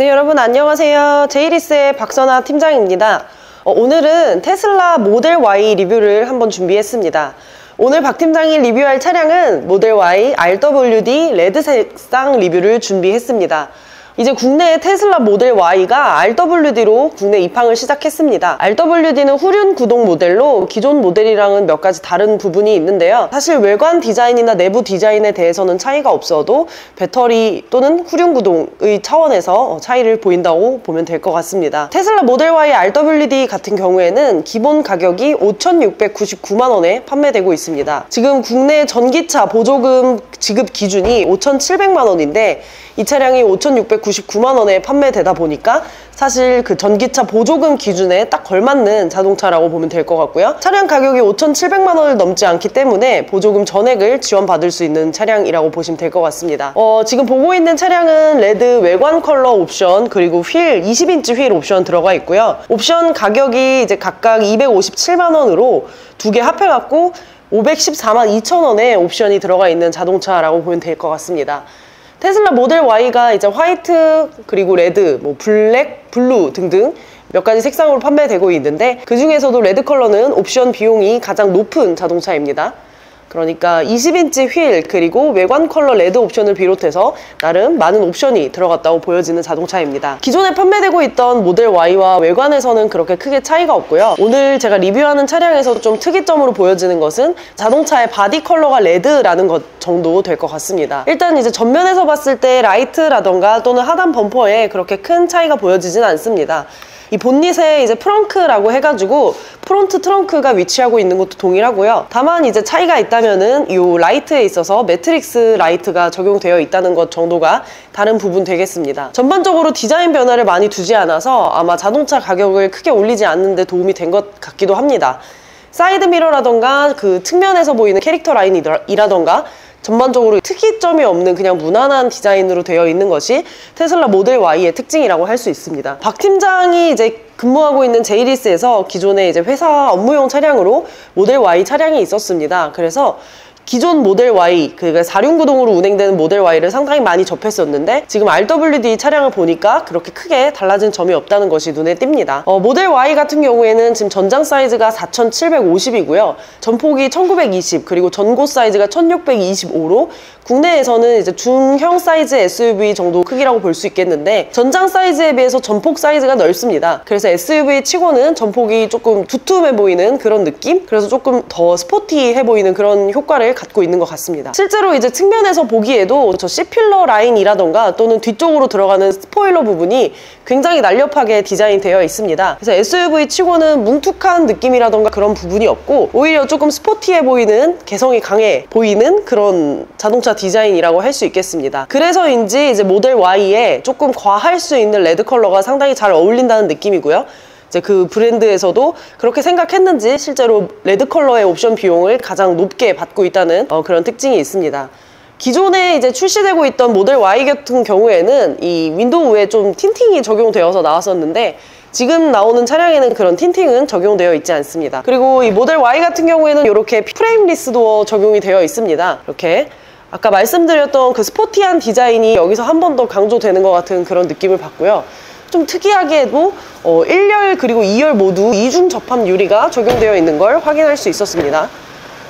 네, 여러분 안녕하세요. 제이리스의 박선아 팀장입니다. 오늘은 테슬라 모델 Y 리뷰를 한번 준비했습니다. 오늘 박 팀장이 리뷰할 차량은 모델 Y RWD 레드 색상 리뷰를 준비했습니다. 이제 국내에 테슬라 모델 Y가 RWD로 국내 입항을 시작했습니다. RWD는 후륜 구동 모델로 기존 모델이랑은 몇 가지 다른 부분이 있는데요. 사실 외관 디자인이나 내부 디자인에 대해서는 차이가 없어도 배터리 또는 후륜 구동의 차원에서 차이를 보인다고 보면 될 것 같습니다. 테슬라 모델 Y RWD 같은 경우에는 기본 가격이 5,699만 원에 판매되고 있습니다. 지금 국내 전기차 보조금 지급 기준이 5,700만 원인데 이 차량이 5,699만 원에 판매되다 보니까 사실 그 전기차 보조금 기준에 딱 걸맞는 자동차라고 보면 될 것 같고요. 차량 가격이 5,700만 원을 넘지 않기 때문에 보조금 전액을 지원받을 수 있는 차량이라고 보시면 될 것 같습니다. 지금 보고 있는 차량은 레드 외관 컬러 옵션 그리고 휠 20인치 휠 옵션 들어가 있고요. 옵션 가격이 이제 각각 257만 원으로 두 개 합해갖고 514만 2천 원의 옵션이 들어가 있는 자동차라고 보면 될 것 같습니다. 테슬라 모델 Y가 이제 화이트 그리고 레드, 블랙, 블루 등등 몇 가지 색상으로 판매되고 있는데 그 중에서도 레드 컬러는 옵션 비용이 가장 높은 자동차입니다. 그러니까 20인치 휠 그리고 외관 컬러 레드 옵션을 비롯해서 나름 많은 옵션이 들어갔다고 보여지는 자동차입니다. 기존에 판매되고 있던 모델 Y와 외관에서는 그렇게 크게 차이가 없고요. 오늘 제가 리뷰하는 차량에서 좀 특이점으로 보여지는 것은 자동차의 바디 컬러가 레드라는 것 정도 될 것 같습니다. 일단 이제 전면에서 봤을 때 라이트라던가 또는 하단 범퍼에 그렇게 큰 차이가 보여지진 않습니다. 이 본닛에 이제 프렁크라고 해가지고 프론트 트렁크가 위치하고 있는 것도 동일하고요. 다만 이제 차이가 있다면은 이 라이트에 있어서 매트릭스 라이트가 적용되어 있다는 것 정도가 다른 부분 되겠습니다. 전반적으로 디자인 변화를 많이 두지 않아서 아마 자동차 가격을 크게 올리지 않는 데 도움이 된 것 같기도 합니다. 사이드 미러라던가 그 측면에서 보이는 캐릭터 라인이라던가 전반적으로 특이점이 없는 그냥 무난한 디자인으로 되어 있는 것이 테슬라 모델 Y의 특징이라고 할 수 있습니다. 박 팀장이 이제 근무하고 있는 제이리스에서 기존에 이제 회사 업무용 차량으로 모델 Y 차량이 있었습니다. 그래서 기존 모델 Y, 그러니까 4륜구동으로 운행되는 모델 Y를 상당히 많이 접했었는데 지금 RWD 차량을 보니까 그렇게 크게 달라진 점이 없다는 것이 눈에 띕니다. 모델 Y 같은 경우에는 지금 전장 사이즈가 4,750이고요. 전폭이 1,920 그리고 전고 사이즈가 1,625로 국내에서는 이제 중형 사이즈 SUV 정도 크기라고 볼 수 있겠는데 전장 사이즈에 비해서 전폭 사이즈가 넓습니다. 그래서 SUV 치고는 전폭이 조금 두툼해 보이는 그런 느낌? 그래서 조금 더 스포티해 보이는 그런 효과를 갖고 있는 것 같습니다. 실제로 이제 측면에서 보기에도 저 C필러 라인이라던가 또는 뒤쪽으로 들어가는 스포일러 부분이 굉장히 날렵하게 디자인되어 있습니다. 그래서 SUV 치고는 뭉툭한 느낌이라던가 그런 부분이 없고 오히려 조금 스포티해 보이는 개성이 강해 보이는 그런 자동차 디자인이라고 할 수 있겠습니다. 그래서인지 이제 모델 Y에 조금 과할 수 있는 레드 컬러가 상당히 잘 어울린다는 느낌이고요. 이제 그 브랜드에서도 그렇게 생각했는지 실제로 레드 컬러의 옵션 비용을 가장 높게 받고 있다는 그런 특징이 있습니다. 기존에 이제 출시되고 있던 모델 Y 같은 경우에는 이 윈도우에 좀 틴팅이 적용되어서 나왔었는데 지금 나오는 차량에는 그런 틴팅은 적용되어 있지 않습니다. 그리고 이 모델 Y 같은 경우에는 이렇게 프레임리스 도어 적용이 되어 있습니다. 이렇게 아까 말씀드렸던 그 스포티한 디자인이 여기서 한 번 더 강조되는 것 같은 그런 느낌을 받고요. 좀 특이하게도 1열 그리고 2열 모두 이중 접합 유리가 적용되어 있는 걸 확인할 수 있었습니다.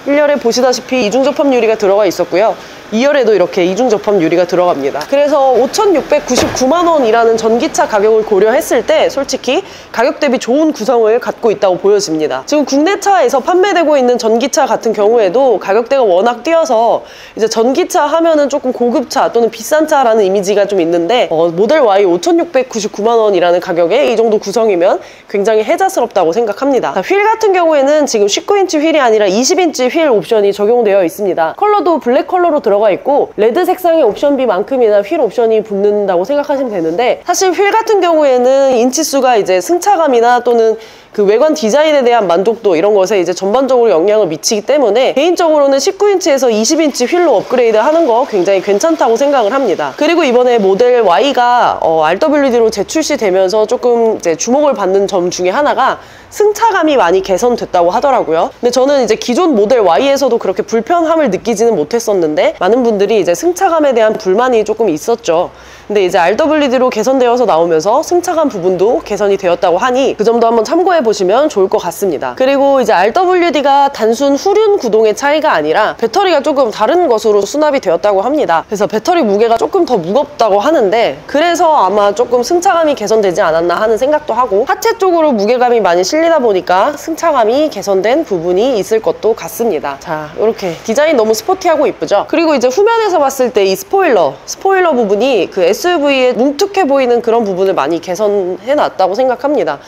1열에 보시다시피 이중 접합 유리가 들어가 있었고요. 2열에도 이렇게 이중 접합 유리가 들어갑니다. 그래서 5,699만 원이라는 전기차 가격을 고려했을 때 솔직히 가격 대비 좋은 구성을 갖고 있다고 보여집니다. 지금 국내차에서 판매되고 있는 전기차 같은 경우에도 가격대가 워낙 뛰어서 이제 전기차 하면은 조금 고급차 또는 비싼 차라는 이미지가 좀 있는데 모델 Y 5,699만 원이라는 가격에 이 정도 구성이면 굉장히 혜자스럽다고 생각합니다. 휠 같은 경우에는 지금 19인치 휠이 아니라 20인치 휠 옵션이 적용되어 있습니다. 컬러도 블랙 컬러로 들어가 있고 레드 색상의 옵션비만큼이나 휠 옵션이 붙는다고 생각하시면 되는데 사실 휠 같은 경우에는 인치수가 이제 승차감이나 또는 그 외관 디자인에 대한 만족도 이런 것에 이제 전반적으로 영향을 미치기 때문에 개인적으로는 19인치에서 20인치 휠로 업그레이드 하는 거 굉장히 괜찮다고 생각을 합니다. 그리고 이번에 모델 Y가 RWD로 재출시되면서 조금 이제 주목을 받는 점 중에 하나가 승차감이 많이 개선됐다고 하더라고요. 근데 저는 이제 기존 모델 Y에서도 그렇게 불편함을 느끼지는 못했었는데 많은 분들이 이제 승차감에 대한 불만이 조금 있었죠. 근데 이제 RWD로 개선되어서 나오면서 승차감 부분도 개선이 되었다고 하니 그 점도 한번 참고해 보시면 좋을 것 같습니다. 그리고 이제 RWD가 단순 후륜 구동의 차이가 아니라 배터리가 조금 다른 것으로 수납이 되었다고 합니다. 그래서 배터리 무게가 조금 더 무겁다고 하는데 그래서 아마 조금 승차감이 개선되지 않았나 하는 생각도 하고 하체 쪽으로 무게감이 많이 실리다 보니까 승차감이 개선된 부분이 있을 것도 같습니다. 자, 이렇게 디자인 너무 스포티하고 이쁘죠? 그리고 이제 후면에서 봤을 때 이 스포일러 부분이 그 SUV에 뭉툭해 보이는 그런 부분을 많이 개선해 놨다고 생각합니다.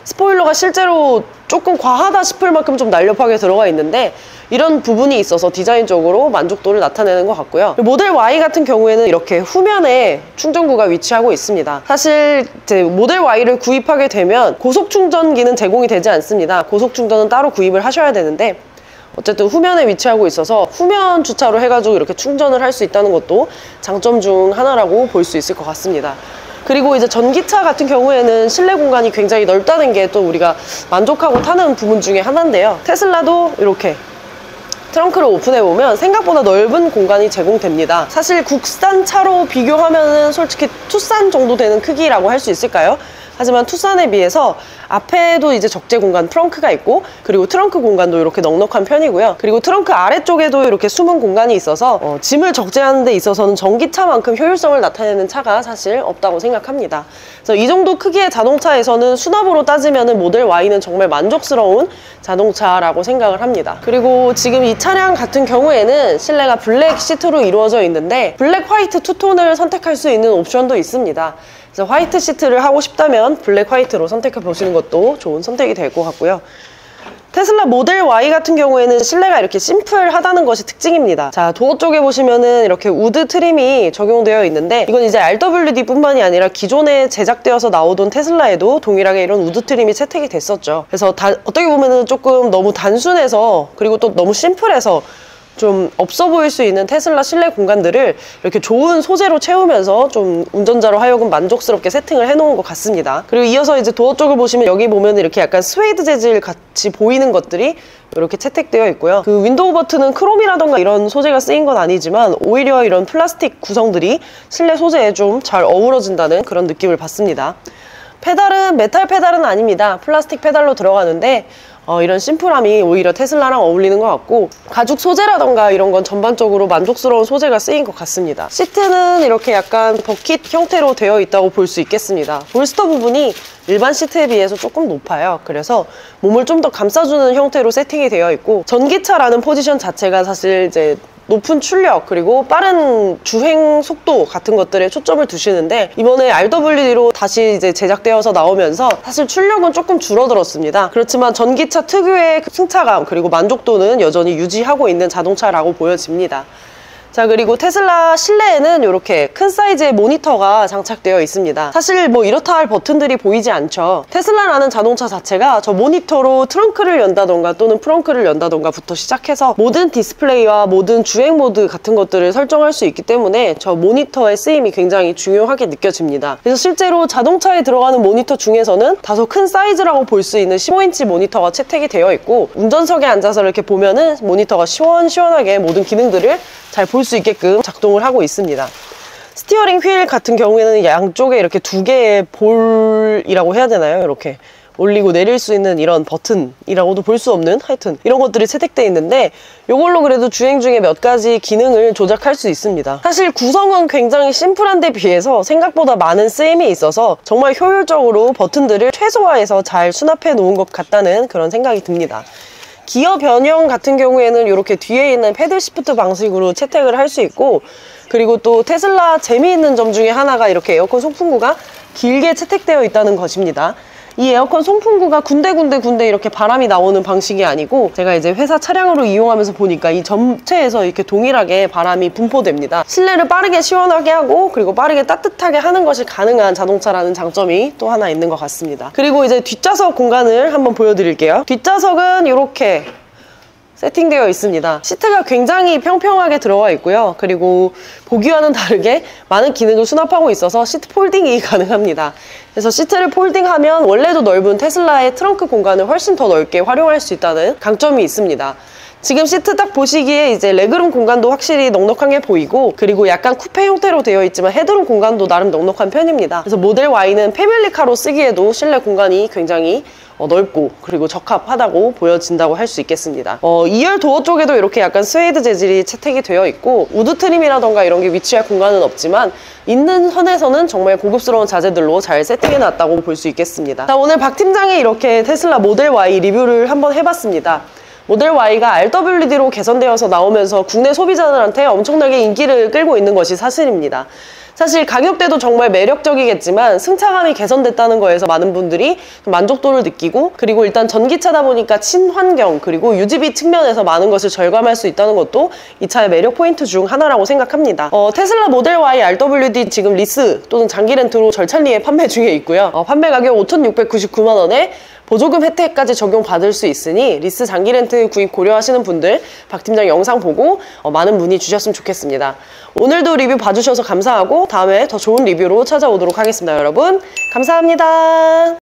스포일러가 실제로 조금 과하다 싶을 만큼 좀 날렵하게 들어가 있는데 이런 부분이 있어서 디자인적으로 만족도를 나타내는 것 같고요. 모델 Y 같은 경우에는 이렇게 후면에 충전구가 위치하고 있습니다. 사실 이제 모델 Y를 구입하게 되면 고속 충전기는 제공이 되지 않습니다. 고속 충전은 따로 구입을 하셔야 되는데 어쨌든 후면에 위치하고 있어서 후면 주차로 해가지고 이렇게 충전을 할 수 있다는 것도 장점 중 하나라고 볼 수 있을 것 같습니다. 그리고 이제 전기차 같은 경우에는 실내 공간이 굉장히 넓다는 게 또 우리가 만족하고 타는 부분 중에 하나인데요. 테슬라도 이렇게 트렁크를 오픈해보면 생각보다 넓은 공간이 제공됩니다. 사실 국산 차로 비교하면은 솔직히 투싼 정도 되는 크기라고 할 수 있을까요? 하지만 투싼에 비해서 앞에도 이제 적재 공간 트렁크가 있고 그리고 트렁크 공간도 이렇게 넉넉한 편이고요. 그리고 트렁크 아래쪽에도 이렇게 숨은 공간이 있어서 짐을 적재하는 데 있어서는 전기차만큼 효율성을 나타내는 차가 사실 없다고 생각합니다. 그래서 이 정도 크기의 자동차에서는 수납으로 따지면 모델 Y는 정말 만족스러운 자동차라고 생각을 합니다. 그리고 지금 이 차량 같은 경우에는 실내가 블랙 시트로 이루어져 있는데 블랙 화이트 투톤을 선택할 수 있는 옵션도 있습니다. 그래서 화이트 시트를 하고 싶다면 블랙 화이트로 선택해 보시는 것도 좋은 선택이 될 것 같고요. 테슬라 모델 Y 같은 경우에는 실내가 이렇게 심플하다는 것이 특징입니다. 자, 도어 쪽에 보시면은 이렇게 우드 트림이 적용되어 있는데 이건 이제 RWD 뿐만이 아니라 기존에 제작되어서 나오던 테슬라에도 동일하게 이런 우드 트림이 채택이 됐었죠. 그래서 어떻게 보면은 조금 너무 단순해서 그리고 또 너무 심플해서 좀 없어 보일 수 있는 테슬라 실내 공간들을 이렇게 좋은 소재로 채우면서 좀 운전자로 하여금 만족스럽게 세팅을 해놓은 것 같습니다. 그리고 이어서 이제 도어 쪽을 보시면 여기 보면 이렇게 약간 스웨이드 재질 같이 보이는 것들이 이렇게 채택되어 있고요. 그 윈도우 버튼은 크롬이라던가 이런 소재가 쓰인 건 아니지만 오히려 이런 플라스틱 구성들이 실내 소재에 좀 잘 어우러진다는 그런 느낌을 받습니다. 페달은 메탈 페달은 아닙니다. 플라스틱 페달로 들어가는데 이런 심플함이 오히려 테슬라랑 어울리는 것 같고 가죽 소재라던가 이런 건 전반적으로 만족스러운 소재가 쓰인 것 같습니다. 시트는 이렇게 약간 버킷 형태로 되어 있다고 볼 수 있겠습니다. 볼스터 부분이 일반 시트에 비해서 조금 높아요. 그래서 몸을 좀 더 감싸주는 형태로 세팅이 되어 있고 전기차라는 포지션 자체가 사실 이제 높은 출력 그리고 빠른 주행 속도 같은 것들에 초점을 두시는데 이번에 RWD로 다시 이제 제작되어서 나오면서 사실 출력은 조금 줄어들었습니다. 그렇지만 전기차 특유의 승차감 그리고 만족도는 여전히 유지하고 있는 자동차라고 보여집니다. 자, 그리고 테슬라 실내에는 이렇게 큰 사이즈의 모니터가 장착되어 있습니다. 사실 뭐 이렇다 할 버튼들이 보이지 않죠. 테슬라라는 자동차 자체가 저 모니터로 트렁크를 연다던가 또는 프렁크를 연다던가 부터 시작해서 모든 디스플레이와 모든 주행 모드 같은 것들을 설정할 수 있기 때문에 저 모니터의 쓰임이 굉장히 중요하게 느껴집니다. 그래서 실제로 자동차에 들어가는 모니터 중에서는 다소 큰 사이즈라고 볼 수 있는 15인치 모니터가 채택이 되어 있고 운전석에 앉아서 이렇게 보면은 모니터가 시원시원하게 모든 기능들을 잘 볼 수 있게끔 작동을 하고 있습니다. 스티어링 휠 같은 경우에는 양쪽에 이렇게 두 개의 볼이라고 해야 되나요? 이렇게 올리고 내릴 수 있는 이런 버튼이라고도 볼 수 없는 하여튼 이런 것들이 채택되어 있는데 이걸로 그래도 주행 중에 몇 가지 기능을 조작할 수 있습니다. 사실 구성은 굉장히 심플한 데 비해서 생각보다 많은 쓰임이 있어서 정말 효율적으로 버튼들을 최소화해서 잘 수납해 놓은 것 같다는 그런 생각이 듭니다. 기어 변형 같은 경우에는 이렇게 뒤에 있는 패들 시프트 방식으로 채택을 할 수 있고 그리고 또 테슬라 재미있는 점 중에 하나가 이렇게 에어컨 송풍구가 길게 채택되어 있다는 것입니다. 이 에어컨 송풍구가 군데 이렇게 바람이 나오는 방식이 아니고 제가 이제 회사 차량으로 이용하면서 보니까 이 전체에서 이렇게 동일하게 바람이 분포됩니다. 실내를 빠르게 시원하게 하고 그리고 빠르게 따뜻하게 하는 것이 가능한 자동차라는 장점이 또 하나 있는 것 같습니다. 그리고 이제 뒷좌석 공간을 한번 보여드릴게요. 뒷좌석은 이렇게 세팅되어 있습니다. 시트가 굉장히 평평하게 들어가 있고요. 그리고 보기와는 다르게 많은 기능을 수납하고 있어서 시트 폴딩이 가능합니다. 그래서 시트를 폴딩하면 원래도 넓은 테슬라의 트렁크 공간을 훨씬 더 넓게 활용할 수 있다는 강점이 있습니다. 지금 시트 딱 보시기에 이제 레그룸 공간도 확실히 넉넉한 게 보이고, 그리고 약간 쿠페 형태로 되어 있지만 헤드룸 공간도 나름 넉넉한 편입니다. 그래서 모델 Y는 패밀리카로 쓰기에도 실내 공간이 굉장히 넓고 그리고 적합하다고 보여진다고 할 수 있겠습니다. 2열 도어 쪽에도 이렇게 약간 스웨이드 재질이 채택이 되어 있고, 우드 트림이라던가 이런 게 위치할 공간은 없지만 있는 선에서는 정말 고급스러운 자재들로 잘 세팅해놨다고 볼 수 있겠습니다. 자, 오늘 박 팀장이 이렇게 테슬라 모델 Y 리뷰를 한번 해봤습니다. 모델 Y가 RWD로 개선되어서 나오면서 국내 소비자들한테 엄청나게 인기를 끌고 있는 것이 사실입니다. 사실 가격대도 정말 매력적이겠지만 승차감이 개선됐다는 거에서 많은 분들이 만족도를 느끼고, 그리고 일단 전기차다 보니까 친환경 그리고 유지비 측면에서 많은 것을 절감할 수 있다는 것도 이 차의 매력 포인트 중 하나라고 생각합니다. 테슬라 모델 Y RWD 지금 리스 또는 장기 렌트로 절찬리에 판매 중에 있고요. 판매 가격 5,699만 원에 보조금 혜택까지 적용받을 수 있으니 리스 장기 렌트 구입 고려하시는 분들 박 팀장 영상 보고 많은 문의 주셨으면 좋겠습니다. 오늘도 리뷰 봐주셔서 감사하고 다음에 더 좋은 리뷰로 찾아오도록 하겠습니다. 여러분 감사합니다.